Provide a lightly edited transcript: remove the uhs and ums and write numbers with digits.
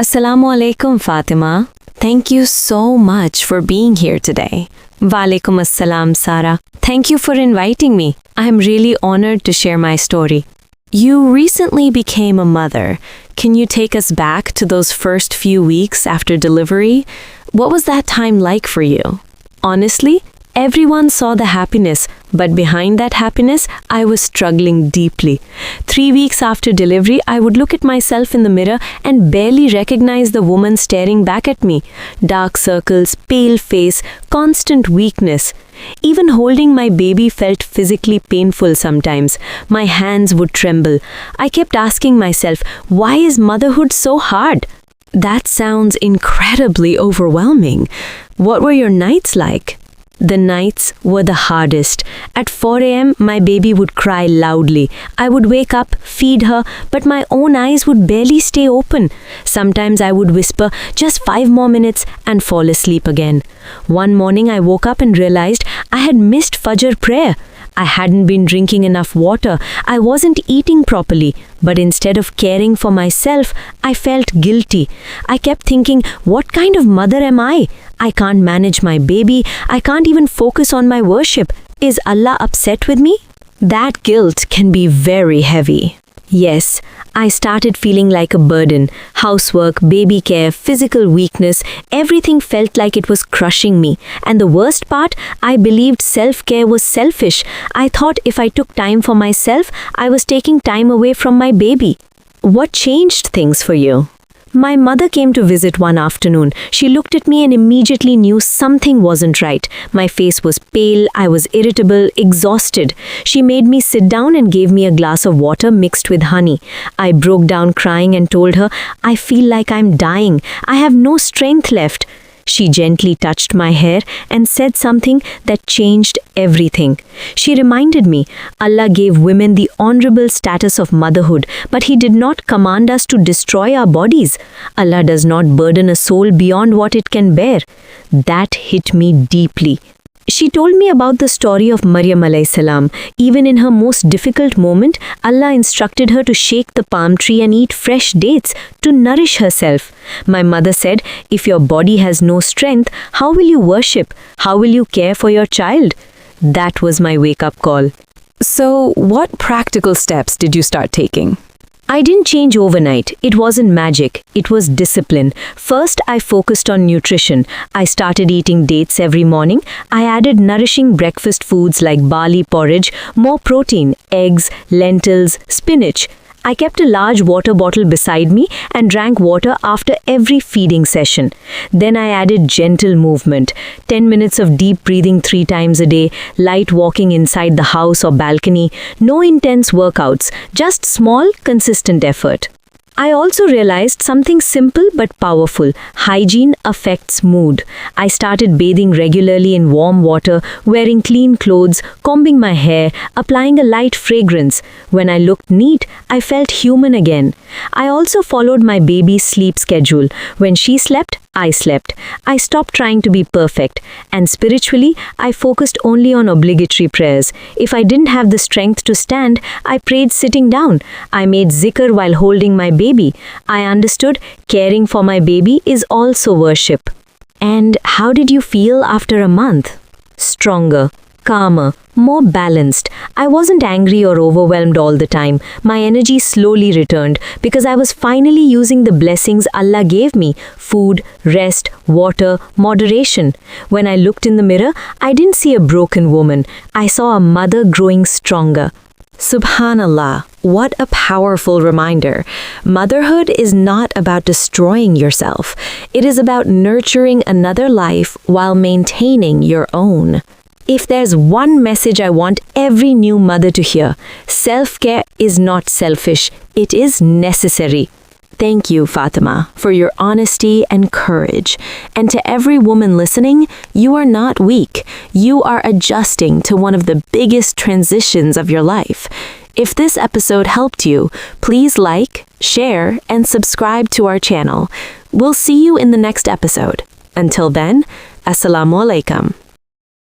Assalamu Alaikum, Fatima. Thank you so much for being here today. Walaikum Assalam, Sara. Thank you for inviting me. I am really honored to share my story. You recently became a mother. Can you take us back to those first few weeks after delivery? What was that time like for you? Honestly, everyone saw the happiness, but behind that happiness, I was struggling deeply. 3 weeks after delivery, I would look at myself in the mirror and barely recognize the woman staring back at me. Dark circles, pale face, constant weakness. Even holding my baby felt physically painful sometimes. My hands would tremble. I kept asking myself, why is motherhood so hard? That sounds incredibly overwhelming. What were your nights like? The nights were the hardest. At 4 a.m., my baby would cry loudly. I would wake up, feed her, but my own eyes would barely stay open. Sometimes I would whisper, just 5 more minutes, and fall asleep again. One morning, I woke up and realized I had missed Fajr prayer. I hadn't been drinking enough water. I wasn't eating properly. But instead of caring for myself, I felt guilty. I kept thinking, what kind of mother am I? I can't manage my baby. I can't even focus on my worship. Is Allah upset with me? That guilt can be very heavy. Yes, I started feeling like a burden. Housework, baby care, physical weakness, everything felt like it was crushing me. And the worst part, I believed self-care was selfish. I thought if I took time for myself, I was taking time away from my baby. What changed things for you? My mother came to visit one afternoon. She looked at me and immediately knew something wasn't right. My face was pale, I was irritable, exhausted. She made me sit down and gave me a glass of water mixed with honey. I broke down crying and told her, I feel like I'm dying. I have no strength left. She gently touched my hair and said something that changed everything. She reminded me, Allah gave women the honorable status of motherhood, but He did not command us to destroy our bodies. Allah does not burden a soul beyond what it can bear. That hit me deeply. She told me about the story of Maryam alayhi salam. Even in her most difficult moment, Allah instructed her to shake the palm tree and eat fresh dates to nourish herself. My mother said, if your body has no strength, how will you worship? How will you care for your child? That was my wake-up call. So, what practical steps did you start taking? I didn't change overnight. It wasn't magic. It was discipline. First, I focused on nutrition. I started eating dates every morning. I added nourishing breakfast foods like barley porridge, more protein, eggs, lentils, spinach. I kept a large water bottle beside me and drank water after every feeding session. Then I added gentle movement, 10 minutes of deep breathing 3 times a day, light walking inside the house or balcony, no intense workouts, just small, consistent effort. I also realized something simple but powerful. Hygiene affects mood. I started bathing regularly in warm water, wearing clean clothes, combing my hair, applying a light fragrance. When I looked neat, I felt human again. I also followed my baby's sleep schedule. When she slept, I slept. I stopped trying to be perfect. And spiritually, I focused only on obligatory prayers. If I didn't have the strength to stand, I prayed sitting down. I made zikr while holding my baby. I understood caring for my baby is also worship. And how did you feel after a month? Stronger, calmer, more balanced. I wasn't angry or overwhelmed all the time. My energy slowly returned because I was finally using the blessings Allah gave me: food, rest, water, moderation. When I looked in the mirror, I didn't see a broken woman. I saw a mother growing stronger. Subhanallah, what a powerful reminder. Motherhood is not about destroying yourself. It is about nurturing another life while maintaining your own. If there's one message I want every new mother to hear, self-care is not selfish, it is necessary. Thank you, Fatima, for your honesty and courage. And to every woman listening, you are not weak. You are adjusting to one of the biggest transitions of your life. If this episode helped you, please like, share, and subscribe to our channel. We'll see you in the next episode. Until then, Assalamu Alaikum.